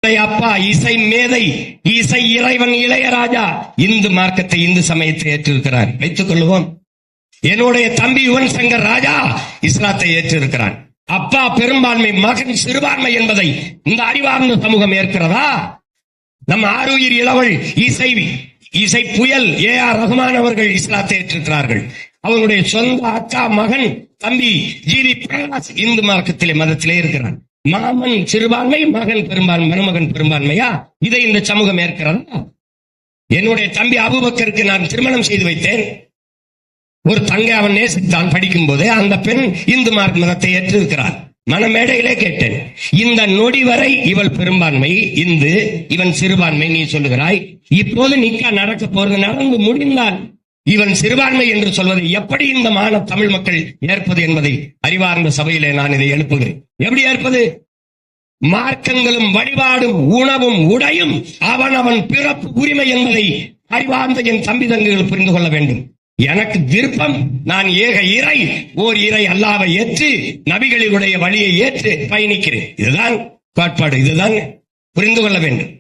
அப்பா இசை மேதை, இசை இறைவன் இளையராஜா இந்து மார்க்கத்தை, இந்து சமயத்தை ஏற்றிருக்கிறார். வைத்துக் கொள்வோம். என்னுடைய தம்பி யுவன் சங்கர் ராஜா இஸ்லாத்தை ஏற்றிருக்கிறான். அப்பா பெரும்பான்மை, மகன் சிறுபான்மை என்பதை இந்த அறிவார்ந்த சமூகம் ஏற்கிறதா? நம் ஆருயிர் இளவல் இசை புயல் AR ரஹ்மான் அவர்கள் இஸ்லாத்தை ஏற்றிருக்கிறார்கள். அவருடைய சொந்த அக்கா மகன் தம்பி GV பிரகாஷ் இந்து மார்க்கத்திலே, மதத்திலே இருக்கிறான். மாமன் சிறுபான்மை, மகன் பெரும்பான்மை, மருமகன் பெரும்பான்மையா? இதை இந்த சமூகம் ஏற்கிறதா? என்னுடைய தம்பி அபூபக்கருக்கு நான் திருமணம் செய்து வைத்தேன். ஒரு தங்கை அவன் நேசித்தான் படிக்கும் போதே. அந்த பெண் இந்து மார்க்க மதத்தை ஏற்றிருக்கிறார். மனமேடையிலே கேட்டேன், இந்த நொடி வரை இவள் பெரும்பான்மை இந்து, இவன் சிறுபான்மை நீ சொல்லுகிறாய். இப்போது நிக்கா நடக்க போறது, நடந்து முடிந்தால் இவன் சிறுபான்மை என்று சொல்வதை எப்படி இந்த தமிழ் மக்கள் ஏற்பது என்பதை அறிவார்ந்த சபையிலே நான் இதை எழுப்புகிறேன். எப்படி ஏற்பது? மார்க்கங்களும் வழிபாடும் உணவும் உடையும் அவன் பிறப்பு உரிமை என்பதை அறிவார்ந்த என் தம்பி தங்கைகள் புரிந்து கொள்ள வேண்டும். எனக்கு விருப்பம், நான் ஏக இறை, ஓர் இறை அல்லாவை ஏற்று நபிகளுடைய வழியை ஏற்று பயணிக்கிறேன். இதுதான் கோட்பாடு, இதுதான் புரிந்து கொள்ள வேண்டும்.